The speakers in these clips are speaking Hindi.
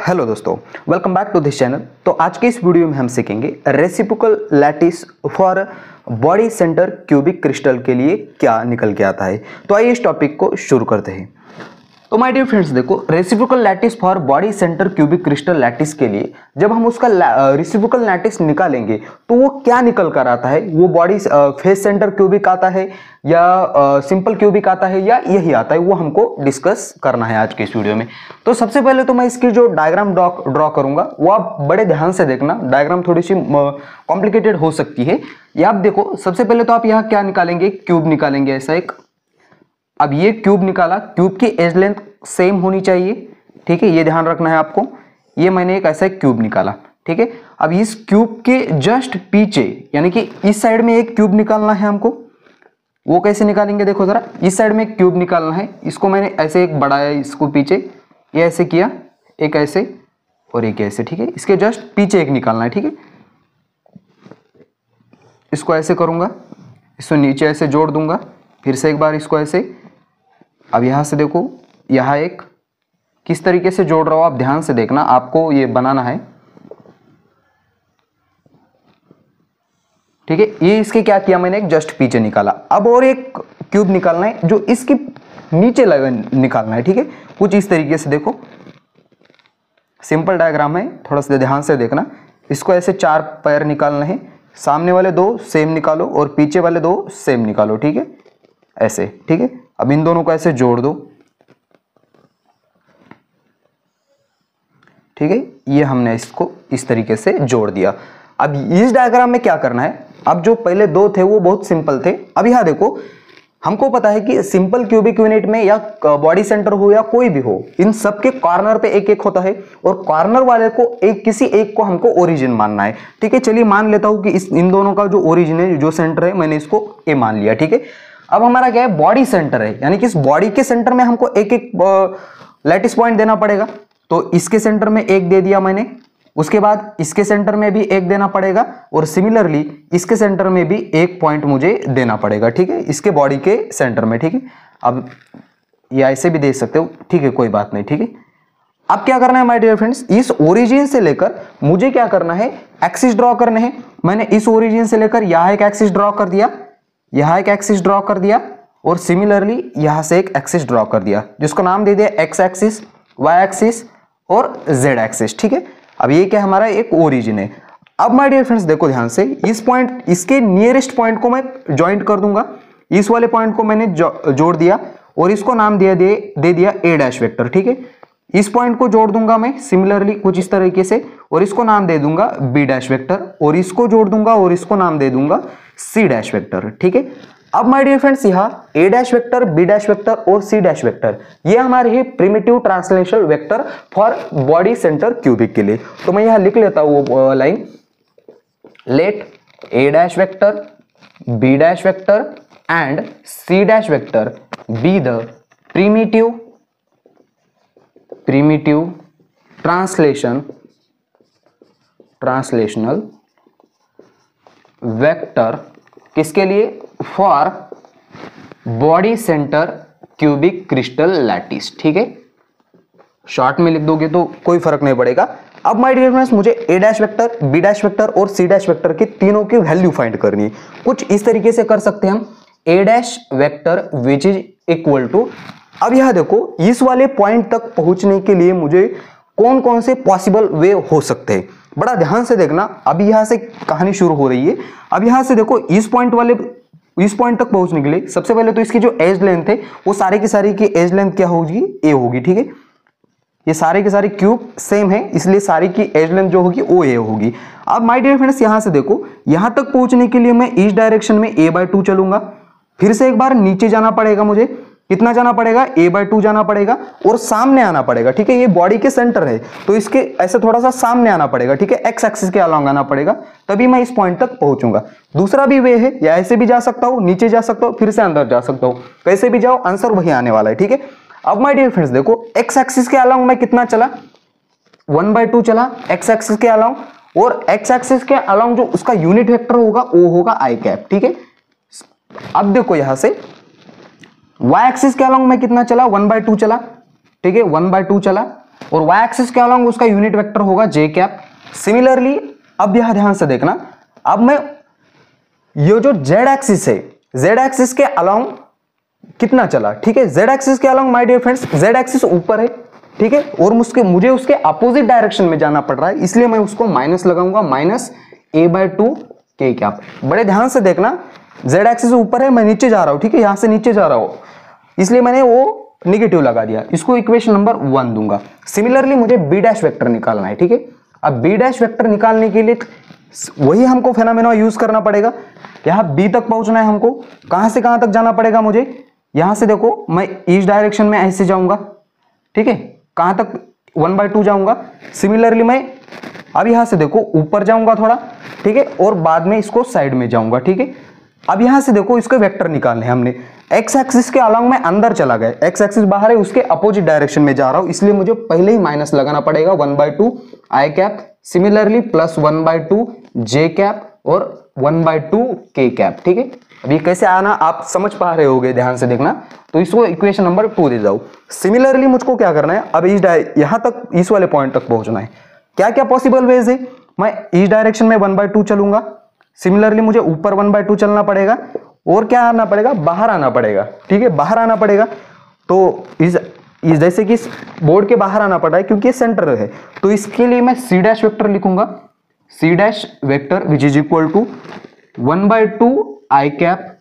हेलो दोस्तों, welcome back to this channel. तो आज के इस वीडियो में हम सीखेंगे reciprocal lattice for body centre cubic crystal के लिए क्या निकल के आता है। तो आइए इस टॉपिक को शुरू करते हैं। तो माय डियर फ्रेंड्स, देखो, reciprocal lattice for body centre cubic crystal lattice के लिए जब हम उसका रेसिप्रोकल लैटिस निकालेंगे तो वो क्या निकल कर आता है, वो बॉडी फेस सेंटर क्यूबिक आता है या सिंपल क्यूबिक आता है या यही आता है, वो हमको डिस्कस करना है आज के इस वीडियो में। तो सबसे पहले तो मैं इसकी जो डायग्राम ड्रॉ करूंगा वो आप बड़े ध्यान से देखना। डायग्राम थोड़ी सी कॉम्प्लिकेटेड हो सकती है। ये आप देखो, सबसे पहले तो आप यहाँ क्या निकालेंगे, क्यूब निकालेंगे, ऐसा एक। अब ये क्यूब निकाला, क्यूब की एज लेंथ सेम होनी चाहिए, ठीक है, ये ध्यान रखना है आपको। ये मैंने एक ऐसा क्यूब निकाला, ठीक है। अब इस क्यूब के जस्ट पीछे, यानी कि इस साइड में एक क्यूब निकालना है हमको। वो कैसे निकालेंगे, देखो जरा, इस साइड में एक क्यूब निकालना है। इसको मैंने ऐसे एक बढ़ाया, इसको पीछे, ये ऐसे किया, एक ऐसे और एक ऐसे, ठीक है। इसके जस्ट पीछे एक निकालना है, ठीक है। इसको ऐसे करूंगा, इसको नीचे ऐसे जोड़ दूंगा, फिर से एक बार इसको ऐसे। अब यहां से देखो, यहां एक, किस तरीके से जोड़ रहा हूं आप ध्यान से देखना, आपको ये बनाना है, ठीक है। ये इसके क्या किया मैंने, एक जस्ट पीछे निकाला। अब और एक क्यूब निकालना है जो इसके नीचे निकालना है, ठीक है। कुछ इस तरीके से देखो, सिंपल डायग्राम है, थोड़ा सा ध्यान से देखना। इसको ऐसे 4 पैर निकालना है, सामने वाले 2 सेम निकालो और पीछे वाले 2 सेम निकालो, ठीक है, ऐसे, ठीक है। अब इन दोनों को ऐसे जोड़ दो, ठीक है। ये हमने इसको इस तरीके से जोड़ दिया। अब इस डायग्राम में क्या करना है, अब जो पहले 2 थे वो बहुत सिंपल थे। अब यहां देखो, हमको पता है कि सिंपल क्यूबिक यूनिट में या बॉडी सेंटर हो या कोई भी हो, इन सब के कॉर्नर पे एक एक होता है और कॉर्नर वाले को किसी एक को हमको ओरिजिन मानना है, ठीक है। चलिए मान लेता हूं कि इन दोनों का जो ओरिजिन है, जो सेंटर है, मैंने इसको ए मान लिया, ठीक है। अब हमारा क्या है, बॉडी सेंटर है, यानी कि इस बॉडी के सेंटर में हमको एक एक लैटिस पॉइंट देना पड़ेगा। तो इसके सेंटर में एक दे दिया मैंने, उसके बाद इसके सेंटर में भी एक देना पड़ेगा और सिमिलरली इसके सेंटर में भी एक पॉइंट मुझे देना पड़ेगा, ठीक है, इसके बॉडी के सेंटर में, ठीक है। अब ये ऐसे भी दे सकते हो, ठीक है, कोई बात नहीं, ठीक है। अब क्या करना है माय डियर फ्रेंड्स, इस ओरिजिन से लेकर मुझे क्या करना है, एक्सिस ड्रॉ करने हैं। मैंने इस ओरिजिन से लेकर यहां एक एक्सिस ड्रॉ कर दिया, यहां एक एक्सिस ड्रॉ कर दिया और सिमिलरली यहां से एक एक्सिस ड्रॉ कर दिया, जिसको नाम दे दिया एक्स एक्सिस, वाई एक्सिस और जेड एक्सिस, ठीक है। अब ये क्या हमारा एक ओरिजिन है। अब माय डियर फ्रेंड्स देखो ध्यान से, इस पॉइंट, इसके नियरेस्ट पॉइंट को मैं ज्वाइंट कर दूंगा। इस वाले पॉइंट को मैंने जोड़ दिया और इसको नाम दे दिया ए डैश वेक्टर, ठीक है। इस पॉइंट को जोड़ दूंगा मैं सिमिलरली कुछ इस तरीके से और इसको नाम दे दूंगा बी डैश वेक्टर और इसको जोड़ दूंगा और इसको नाम दे दूंगा सी डैश वेक्टर, ठीक है। अब माय डियर फ्रेंड्स, यहाँ a dash vector, b dash vector और सी डैश वेक्टर, ये हमारे ही primitive translational vector for body centre cubic के लिए। तो मैं यहाँ लिख लेता हूँ वो line, let a dash vector, b dash vector and c dash vector be the primitive translational vector, किसके लिए, for body centre cubic crystal lattice, ठीक है। शॉर्ट में लिख दोगे तो कोई फर्क नहीं पड़ेगा। अब माय डियर फ्रेंड्स, मुझे a dash vector, b dash vector और सी डैश वेक्टर की तीनों की वैल्यू फाइंड करनी है। कुछ इस तरीके से कर सकते हैं हम, a dash vector which is equal to, अब यहां देखो, इस वाले पॉइंट तक पहुंचने के लिए मुझे कौन कौन से पॉसिबल वे हो सकते हैं, बड़ा ध्यान से देखना। अभी यहां से कहानी शुरू हो रही है। अब यहां से देखो, इस पॉइंट तक पहुंचने के लिए सबसे पहले तो इसकी जो एज लेंथ है वो सारी की सारी की एज लेंथ क्या होगी, ए होगी, ठीक है। ये सारे के सारे क्यूब सेम है, इसलिए सारी की एज लेंथ जो होगी वो ए होगी। अब माय डियर फ्रेंड्स, यहां से देखो, यहां तक पहुंचने के लिए मैं इस डायरेक्शन में a/2 चलूंगा, फिर से एक बार नीचे जाना पड़ेगा, मुझे कितना जाना पड़ेगा, a/2 जाना पड़ेगा और सामने आना पड़ेगा, ठीक है। ये बॉडी के सेंटर है तो इसके ऐसे थोड़ा सा सामने आना पड़ेगा, ठीक है, एक्स एक्सिस के अलॉन्ग आना पड़ेगा, तभी मैं इस पॉइंट तक पहुंचूंगा। दूसरा भी वे है, या ऐसे भी जा सकता हूं, नीचे जा सकता हूं, फिर से अंदर जा सकता हूं, कैसे भी जाओ आंसर वही आने वाला है, ठीक है। अब माय डियर फ्रेंड्स देखो, एक्स एक्सिस के अलॉन्ग मैं कितना चला, 1/2 चला एक्स एक्सिस के अलॉन्ग, और एक्स एक्सिस के अलॉन्ग जो उसका यूनिट वेक्टर होगा वो होगा i कैप, ठीक है। अब देखो यहां से वाई एक्सिस के अलॉन्ग में कितना चला, 1/2 चला, ठीक है 1/2 चला, और वाई एक्सिस के अलॉन्ग उसका यूनिट वेक्टर होगा जे कैप। सिमिलरली अब यहां ध्यान से देखना, अब मैं ये जो जेड एक्सिस है, जेड एक्सिस के अलॉन्ग कितना चला, ठीक है जेड एक्सिस के along my dear friends Z axis ऊपर है, ठीक है, और मुझे उसके अपोजिट डायरेक्शन में जाना पड़ रहा है, इसलिए मैं उसको माइनस लगाऊंगा, -a/2 k कैप। बड़े ध्यान से देखना, जेड एक्सिस ऊपर है, मैं नीचे जा रहा हूं, ठीक है यहां से नीचे जा रहा हूं, इसलिए मैंने वो निगेटिव लगा दिया, इसको इक्वेशन नंबर 1 दूंगा। सिमिलरली मुझे बी डैश वेक्टर निकालना है, ठीक है। अब बी डैश वेक्टर निकालने के लिए वही हमको फेनोमेना यूज करना पड़ेगा। यहां बी तक पहुंचना है हमको, कहां से कहां तक जाना पड़ेगा मुझे, यहां से देखो मैं ईस्ट डायरेक्शन में ऐसे जाऊंगा, ठीक है, कहां तक 1/2 जाऊंगा। सिमिलरली मैं अब यहां से देखो ऊपर जाऊंगा थोड़ा, ठीक है, और बाद में इसको साइड में जाऊंगा, ठीक है। अब यहां से देखो इसके वेक्टर निकालने हमने, एक्स एक्सिस के अलॉन्ग में अंदर चला गया, एक्स एक्सिस बाहर है, उसके अपोजिट डायरेक्शन में जा रहा हूं, इसलिए मुझे पहले ही माइनस लगाना पड़ेगा 1/2 I cap, similarly plus 1/2 J cap और 1/2 के कैप, ठीक है। अब ये कैसे आना आप समझ पा रहे होगे, ध्यान से देखना, तो इसको इक्वेशन नंबर 2 दे जाओ। सिमिलरली मुझको क्या करना है, अब यहां तक इस वाले पॉइंट तक पहुंचना है। क्या क्या पॉसिबल वेज है, मैं ईस्ट डायरेक्शन में 1/2 चलूंगा, सिमिलरली मुझे ऊपर 1/2 चलना पड़ेगा, और क्या आना पड़ेगा, बाहर आना पड़ेगा, ठीक है, बाहर आना पड़ेगा। तो इस जैसे कि इस बोर्ड के बाहर आना पड़ा है क्योंकि ये सेंटर है, तो इसके लिए मैं सी डैश वेक्टर लिखूंगा, C dash vector which is equal to 1/2 I cap.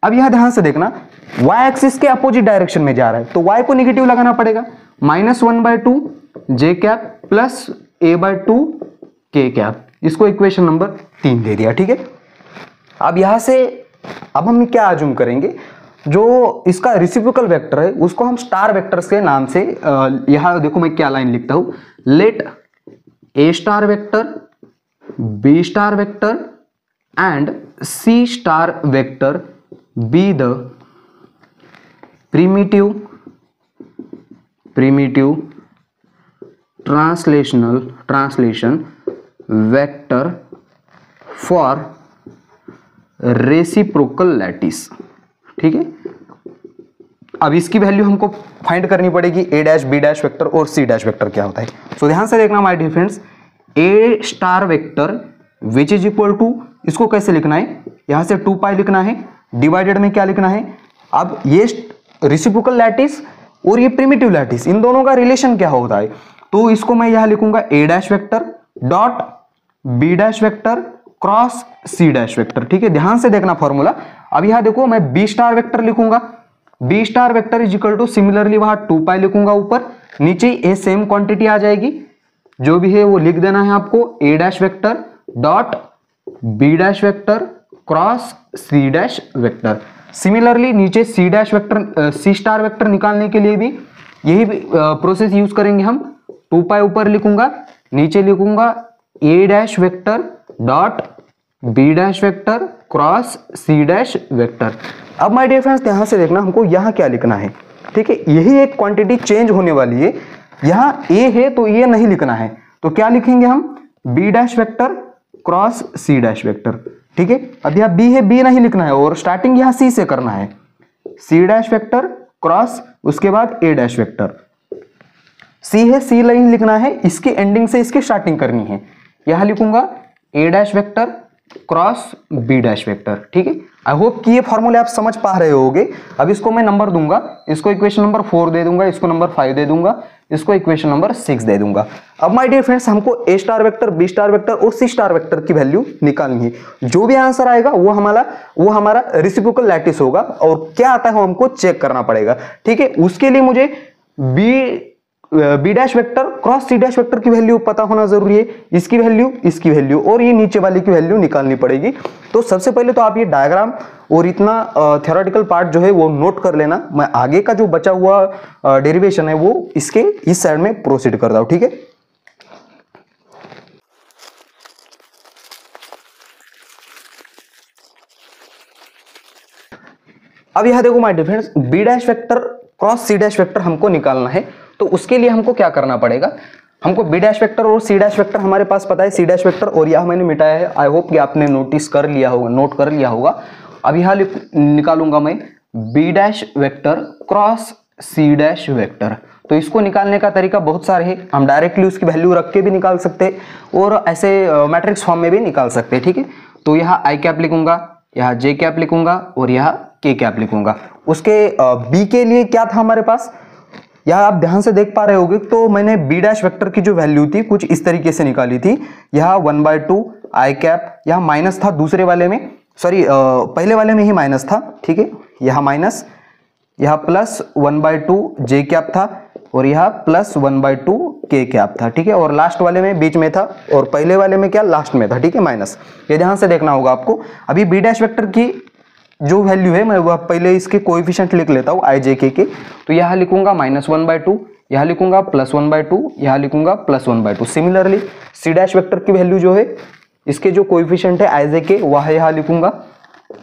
अब यहां ध्यान से देखना, y एक्सिस के अपोजिट डायरेक्शन में जा रहा है, तो y को निगेटिव लगाना पड़ेगा, -1/2 जे कैप प्लस a/2 के कैप। इसको इक्वेशन नंबर 3 दे दिया, ठीक है। अब यहां से अब हम क्या अज्यूम करेंगे, जो इसका रेसिप्रोकल वेक्टर है उसको हम स्टार वेक्टर्स के नाम से, यहां देखो मैं क्या लाइन लिखता हूं, let A star vector, B star vector and C star vector be the primitive translation vector for reciprocal lattice, ठीक है। अब इसकी वैल्यू हमको फाइंड करनी पड़ेगी, A dash B dash vector और सी डैश वेक्टर क्या होता है। सो ध्यान से देखना my dear friends, A star vector which is equal to, इसको कैसे लिखना है, यहां से 2π लिखना है, डिवाइडेड में क्या लिखना है, अब ये रेसिप्रोकल लैटिस और ये प्रिमिटिव लैटिस, इन दोनों का रिलेशन क्या होता है, तो इसको मैं यहां लिखूंगा a dash vector dot b dash vector cross C dash vector, ठीक है। ध्यान से देखना फॉर्मूला, अब यहां देखो मैं बी स्टार वेक्टर लिखूंगा, B star vector is equal to, similarly वहां 2π लिखूंगा ऊपर, नीचे ये सेम क्वांटिटी आ जाएगी, जो भी है वो लिख देना है आपको, a dash vector dot b dash vector cross C dash vector. Similarly नीचे c dash vector, c star vector निकालने के लिए भी यही प्रोसेस यूज करेंगे हम, 2π ऊपर लिखूंगा, नीचे लिखूंगा a dash vector dot b dash vector cross C dash vector. अब माय डियर फ्रेंड्स ध्यान से देखना, हमको यहाँ क्या लिखना है, ठीक है, यही एक क्वांटिटी चेंज होने वाली है, यहाँ ए है तो ये नहीं लिखना है, तो क्या लिखेंगे हम, बी डैश वेक्टर क्रॉस सी डैश वेक्टर, ठीक है। अब यहाँ बी है, बी नहीं लिखना है, और स्टार्टिंग यहाँ सी से करना है, सी डैश वेक्टर क्रॉस उसके बाद ए डैश वेक्टर, सी है सी नहीं लिखना है, इसकी एंडिंग से इसकी स्टार्टिंग करनी है, यहां लिखूंगा a dash vector cross b dash vector, ठीक है। आई होप कि ये फॉर्मूले आप समझ पा रहे होगे। अब इसको मैं नंबर दूंगा, इसको इक्वेशन नंबर 4 दे दूंगा, इसको नंबर 5 दे दूंगा, इसको इक्वेशन नंबर 6 दे दूंगा। अब माय डियर फ्रेंड्स हमको a star vector, B star vector और सी स्टार वेक्टर की वैल्यू निकालनी है। जो भी आंसर आएगा वो हमारा रेसिप्रोकल लैटिस होगा, और क्या आता है वो हमको चेक करना पड़ेगा, ठीक है। उसके लिए मुझे बी डैश वेक्टर क्रॉस सी डैश वेक्टर की वैल्यू पता होना जरूरी है, इसकी वैल्यू और ये नीचे वाले की वैल्यू निकालनी पड़ेगी। तो सबसे पहले तो आप ये डायग्राम और इतना थ्योरेटिकल पार्ट जो है वो नोट कर लेना, मैं आगे का जो बचा हुआ डेरिवेशन है वो इसके इस साइड में प्रोसीड कर रहा हूं, ठीक है। अब यहां देखो my dear friends, B dash vector cross C dash vector हमको निकालना है, तो उसके लिए हमको क्या करना पड़ेगा, हमको बी डैश वेक्टर और सी डैश वेक्टर हमारे पास पता है, सी डैश वेक्टर और यह मैंने मिटाया है, आई होप कि आपने नोट कर लिया होगा। अब यहां निकालूंगा मैं बी डैश वेक्टर क्रॉस सी डैश वेक्टर। तो इसको निकालने का तरीका बहुत सारे हैं, हम डायरेक्टली उसकी वैल्यू रख के भी निकाल सकते हैं और ऐसे मैट्रिक्स फॉर्म में भी निकाल सकते हैं, ठीक है। तो यहाँ आई कैप लिखूंगा, यहाँ जे कैप लिखूंगा और यहाँ के कैप लिखूंगा। उसके बी के लिए क्या था हमारे पास, यहाँ आप ध्यान से देख पा रहे होगे, तो मैंने बी डैश वेक्टर की जो वैल्यू थी कुछ इस तरीके से निकाली थी। यहाँ 1/2 आई कैप, यहाँ माइनस था दूसरे वाले में, सॉरी पहले वाले में ही माइनस था, ठीक है। यहाँ माइनस, यहाँ प्लस 1/2 जे कैप था और यहाँ प्लस 1/2 के कैप था, ठीक है। और लास्ट वाले में बीच में था और पहले वाले में क्या लास्ट में था, ठीक है, माइनस। ये ध्यान से देखना होगा आपको। अभी बी डैश वेक्टर की जो वैल्यू है मैं वह पहले इसके कोएफिशिएंट लिख लेता हूँ आई जे के। तो यहाँ लिखूंगा -1/2, यहाँ लिखूंगा +1/2, यहाँ लिखूंगा +1/2। सिमिलरली सी डैश वेक्टर की वैल्यू जो है इसके जो कोएफिशिएंट है आई जे के वह यहाँ लिखूंगा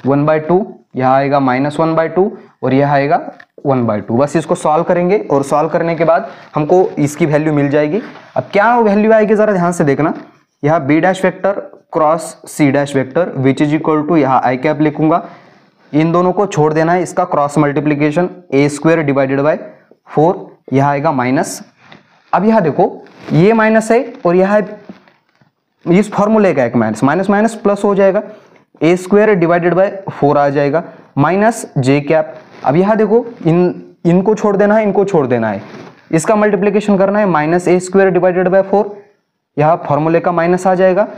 1/2, यहाँ आएगा -1/2 और यह आएगा 1/2। बस इसको सॉल्व करेंगे और सॉल्व करने के बाद हमको इसकी वैल्यू मिल जाएगी। अब क्या वैल्यू आएगी जरा ध्यान से देखना। यहाँ B dash vector cross C dash vector which is equal to, यहाँ आई कैप लिखूंगा, इन दोनों को छोड़ देना है, इसका cross multiplication a² divided by 4, यह आएगा माइनस। अब यहाँ देखो ये माइनस है और यह इस फॉर्मूले का एक माइनस, माइनस माइनस प्लस हो जाएगा, a² डिवाइडेड बाय 4 आ जाएगा माइनस जे कैप। अब यहाँ देखो इनको छोड़ देना है, इनको छोड़ देना है, इसका मल्टीप्लीकेशन करना है, -a² डिवाइडेड बाय 4, यहाँ फॉर्मूले का माइनस आ जाएगा।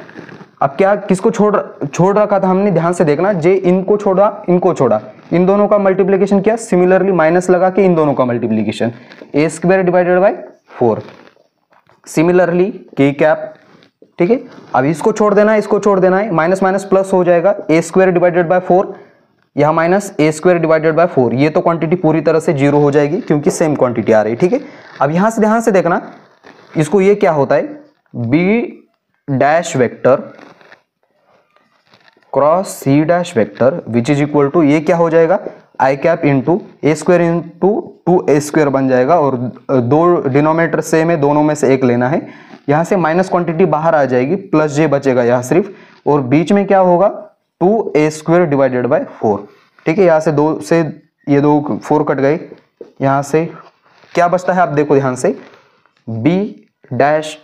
अब क्या किसको छोड़ रखा था हमने, ध्यान से देखना, जे इनको छोड़ा, इनको छोड़ा, इन दोनों का मल्टीप्लीकेशन किया, सिमिलरली माइनस लगा के इन दोनों का multiplication a² divided by 4, similarly के कैप, ठीक है। अब इसको छोड़ देना है, इसको छोड़ देना है, माइनस माइनस प्लस हो जाएगा, a² डिवाइडेड बाय 4, यह माइनस a² डिवाइडेड बाय 4, ये तो क्वांटिटी पूरी तरह से 0 हो जाएगी क्योंकि सेम क्वांटिटी आ रही है, ठीक है। अब यहां से ध्यान से देखना, इसको ये क्या होता है, B dash vector cross C dash vector which is equal to, ये क्या हो जाएगा, आई cap into a² into 2a² बन जाएगा और दो डिनोमिनेटर सेम है, दोनों में से एक लेना है। यहां से माइनस क्वांटिटी बाहर आ जाएगी, प्लस जे बचेगा यहाँ सिर्फ, और बीच में क्या होगा 2a² डिवाइडेड बाय 4, ठीक है। यहाँ से 2 से ये 2 4 कट गए, यहाँ से क्या बचता है आप देखो ध्यान से, B dash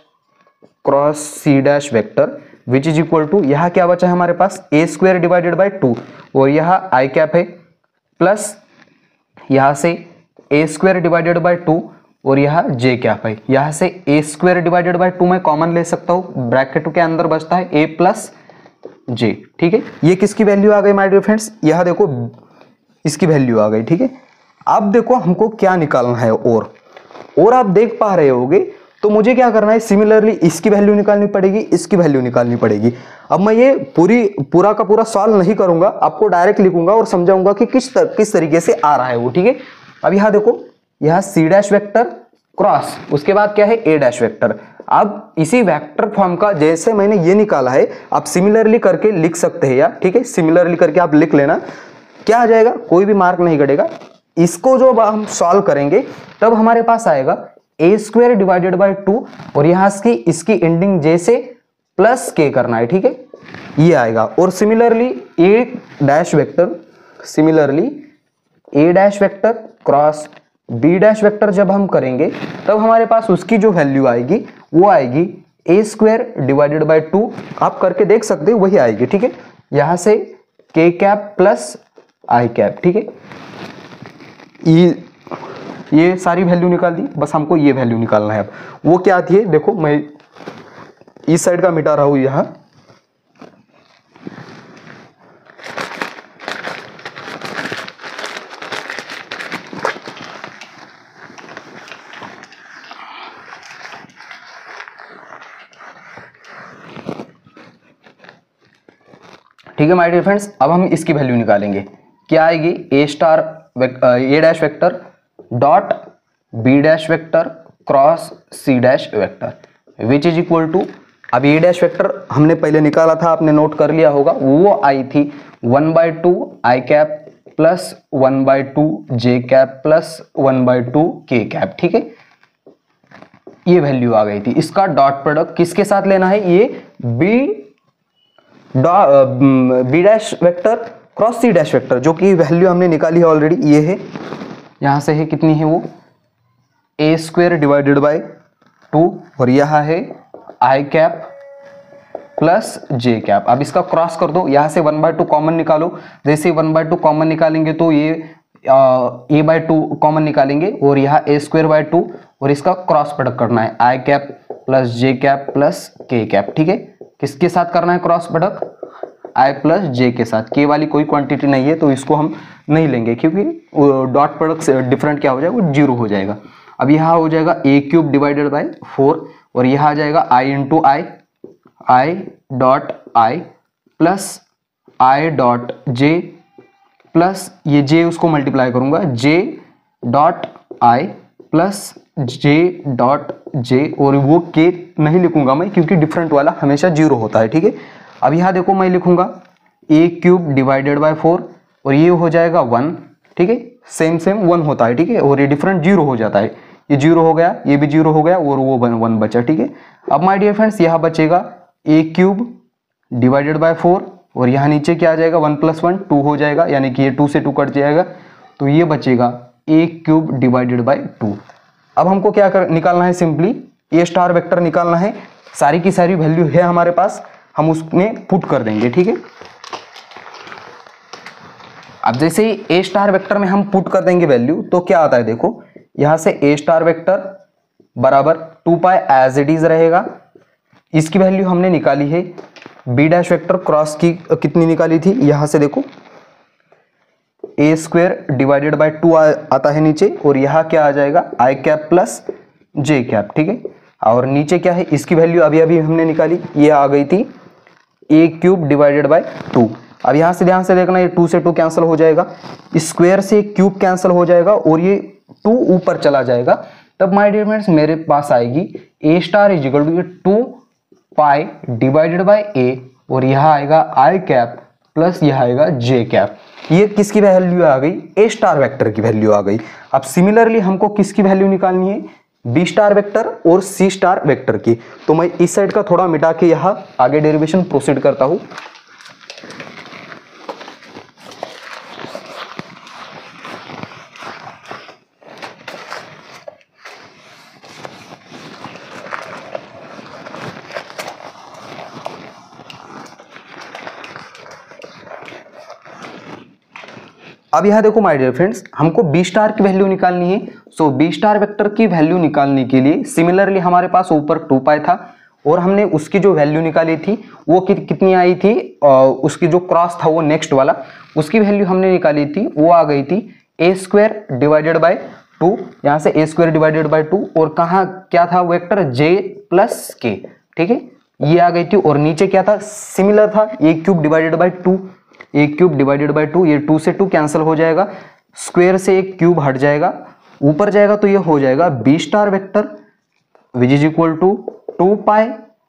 cross C dash vector which is equal to, यहाँ क्या बचा है हमारे पास, a² डिवाइडेड बाय 2 और यहाँ आई कैप है, प्लस यहाँ से a² डिवाइडेड बाय 2 और यहाँ जे कैप है। यहाँ से a² डिवाइडेड बाय 2 मैं कॉमन ले सकता हूँ, ब्रैकेट के अंदर बचता है a प्लस जे, ठीक है। ये किसकी वैल्यू आ गई माय डियर फ्रेंड्स, यहाँ देखो इसकी वैल्यू आ गई, ठीक है। अब देखो हमको क्या निकालना है, और आप देख पा रहे होगे, तो मुझे क्या करना है, सिमिलरली इसकी वैल्यू निकालनी पड़ेगी, इसकी वैल्यू निकालनी पड़ेगी। अब मैं ये पूरा का पूरा सॉल्व नहीं करूंगा, आपको डायरेक्ट लिखूंगा और समझाऊंगा कि किस तरीके से आ रहा है वो, ठीक है। अब यहाँ देखो, यहाँ सी डैश वेक्टर क्रॉस, उसके बाद क्या है ए डैश वेक्टर। अब इसी वेक्टर फॉर्म का जैसे मैंने ये निकाला है, आप सिमिलरली करके लिख सकते हैं यार, ठीक है। सिमिलरली करके आप लिख लेना, क्या आ जाएगा, कोई भी मार्क नहीं कटेगा। इसको जो हम सॉल्व करेंगे तब हमारे पास आएगा a² डिवाइडेड बाय 2 और यहाँ इसकी एंडिंग जे से प्लस के करना है, ठीक है, ये आएगा। और similarly a dash vector cross b dash vector जब हम करेंगे तब हमारे पास उसकी जो वैल्यू आएगी वो आएगी a² डिवाइडेड बाय 2, आप करके देख सकते हो, वही आएगी, ठीक है। यहाँ से के कैप प्लस आई कैप, ठीक है। ये सारी वैल्यू निकाल दी, बस हमको ये वैल्यू निकालना है। अब वो क्या आती है देखो, मैं इस साइड का मिटा रहा हूं यहां, ठीक है माय डियर फ्रेंड्स। अब हम इसकी वैल्यू निकालेंगे, क्या आएगी, a dash vector dot b dash vector cross C dash vector which is equal to, अब ए डैश वेक्टर हमने पहले निकाला था, आपने नोट कर लिया होगा, वो आई थी 1/2 I cap plus 1/2 J cap plus 1/2 के कैप, ठीक है। ये वैल्यू आ गई थी। इसका डॉट प्रोडक्ट किसके साथ लेना है, ये बी डैश वेक्टर क्रॉस सी डैश वेक्टर जो कि वैल्यू हमने निकाली है ऑलरेडी, ये है, यहाँ से है कितनी है वो ए स्क्वायर डिवाइडेड बाय 2 और यहाँ है आई कैप प्लस जे कैप। अब इसका क्रॉस कर दो, यहाँ से 1/2 कॉमन निकालो, जैसे 1/2 कॉमन निकालेंगे तो ये a/2 कॉमन निकालेंगे और यहाँ a स्क्वायर बाय 2 और इसका क्रॉस प्रोडक्ट करना है आई कैप प्लस जे कैप प्लस के कैप। ठीक है, किसके साथ करना है क्रॉस प्रोडक्ट, आई प्लस जे के साथ। के वाली कोई क्वांटिटी नहीं है तो इसको हम नहीं लेंगे क्योंकि डॉट प्रोडक्ट से डिफरेंट क्या हो जाएगा, वो 0 हो जाएगा। अब यहाँ हो जाएगा a क्यूब डिवाइडेड बाय 4 और यहाँ आ जाएगा i into I dot I plus I dot J plus ये जे उसको मल्टीप्लाई करूंगा J dot I plus J dot J और वो के नहीं लिखूंगा मैं क्योंकि डिफरेंट वाला हमेशा 0 होता है। ठीक है, अब यहाँ देखो मैं लिखूंगा a क्यूब डिवाइडेड बाय 4 और ये हो जाएगा 1। ठीक है, सेम 1 होता है। ठीक है, और ये डिफरेंट 0 हो जाता है, ये 0 हो गया, ये भी 0 हो गया और वो 1 बचा। ठीक है, अब माय डियर फ्रेंड्स यहाँ बचेगा a क्यूब डिवाइडेड बाय 4 और यहाँ नीचे क्या आ जाएगा 1 + 1 2 हो जाएगा, यानी कि ये 2 से 2 कट जाएगा तो ये बचेगा a क्यूब डिवाइडेड बाय 2। अब हमको क्या निकालना है, सिंपली a स्टार वेक्टर निकालना है। सारी की सारी वैल्यू है हमारे पास, हम उसमें पुट कर देंगे। ठीक है, अब जैसे ही a स्टार वेक्टर में हम पुट कर देंगे वैल्यू तो क्या आता है, देखो यहां से a स्टार वेक्टर बराबर 2 पाई एज इट इज रहेगा। इसकी वैल्यू हमने निकाली है, b डैश वेक्टर क्रॉस की कितनी निकाली थी, यहां से देखो a स्क्वायर डिवाइडेड बाय 2 आता है नीचे और यहाँ क्या आ जाएगा आई कैप प्लस जे कैप। ठीक है, और नीचे क्या है, इसकी वैल्यू अभी अभी हमने निकाली, ये आ गई थी a क्यूब डिवाइडेड बाय 2। अब यहाँ से ध्यान से देखना, ये 2 से 2 कैंसिल हो जाएगा, स्क्वायर से क्यूब कैंसिल हो जाएगा और ये 2 ऊपर चला जाएगा। तब माय डियर फ्रेंड्स मेरे पास आएगी a star is equal to 2 pi divided by a और यहाँ आएगा आई कैप प्लस यह आएगा जे कैप। ये किसकी वैल्यू आ गई, a स्टार वेक्टर की वैल्यू आ गई। अब सिमिलरली हमको किसकी वैल्यू निकालनी है, b स्टार वेक्टर और c स्टार वेक्टर की। तो मैं इस साइड का थोड़ा मिटा के यहाँ आगे डेरिवेशन प्रोसीड करता हूं। अब यहाँ देखो माय डियर फ्रेंड्स, हमको b स्टार की वैल्यू निकालनी है। सो b स्टार वेक्टर की वैल्यू निकालने के लिए सिमिलरली हमारे पास ऊपर 2 पाई था और हमने उसकी जो वैल्यू निकाली थी वो कितनी आई थी, उसकी जो क्रॉस था वो नेक्स्ट वाला, उसकी वैल्यू हमने निकाली थी, वो आ गई थी a स्क्वायर डिवाइडेड बाय 2। यहाँ से a स्क्वायर डिवाइडेड बाय 2 और कहाँ क्या था वेक्टर j प्लस k। ठीक है, ये आ गई थी और नीचे क्या था, सिमिलर था a cube divided by 2, a cube divided by 2, ये 2 से 2 कैंसिल हो जाएगा, स्क्वायर से एक क्यूब हट जाएगा, ऊपर जाएगा तो ये हो जाएगा b star vector which is equal to 2 pi,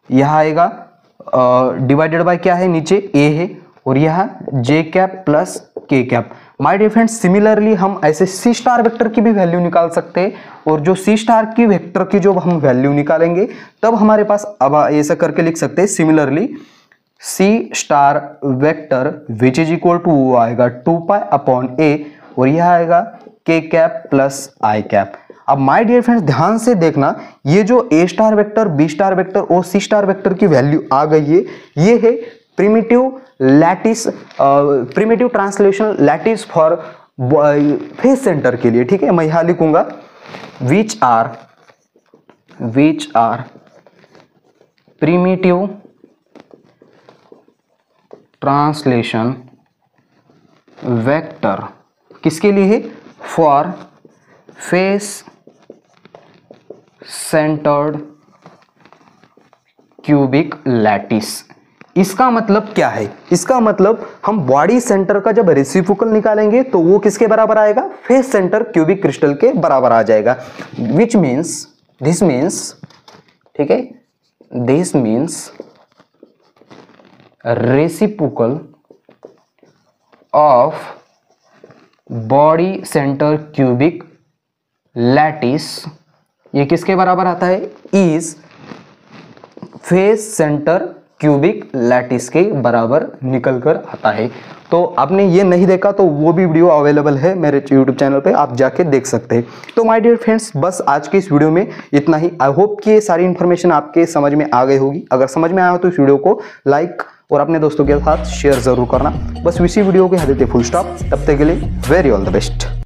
यहाँ आएगा डिवाइडेड बाय क्या है, नीचे a है और यहाँ j cap plus k cap. My dear friends similarly हम ऐसे c स्टार वेक्टर की भी वैल्यू निकाल सकते हैं और जो c स्टार की वेक्टर की जो हम वैल्यू निकालेंगे तब हमारे पास, अब ऐसा करके लिख सकते हैं similarly c star vector which is equal to वो आएगा 2 पाई अपॉन a और यह आएगा k cap plus i cap. अब माय डियर फ्रेंड्स ध्यान से देखना, ये जो a star vector, b star vector और c स्टार वेक्टर की वैल्यू आ गई है, ये है primitive lattice, primitive translation lattice for face centre के लिए। ठीक है, मैं यहां लिखूंगा which are primitive translation vector किसके लिए है, for face centred cubic lattice. इसका मतलब क्या है, इसका मतलब हम बॉडी सेंटर का जब रेसिप्रोकल निकालेंगे तो वो किसके बराबर आएगा, फेस सेंटर क्यूबिक क्रिस्टल के बराबर आ जाएगा। विच मीन्स, दिस मीन्स, ठीक है, this means reciprocal of body center cubic lattice, ये किसके बराबर आता है, is face center cubic lattice के बराबर निकल कर आता है। तो आपने ये नहीं देखा तो वो भी वीडियो अवेलेबल है मेरे यूट्यूब चैनल पे, आप जाके देख सकते हैं। तो माय डियर फ्रेंड्स, बस आज के इस वीडियो में इतना ही। आई होप कि ये सारी इन्फॉर्मेशन आपके समझ में आ गई होगी। अगर समझ में आया हो तो इस वीडियो को लाइक और अपने दोस्तों के साथ शेयर जरूर करना। बस इसी वीडियो के यहाँ देते फुल स्टॉप। तब तक के लिए वेरी ऑल द बेस्ट।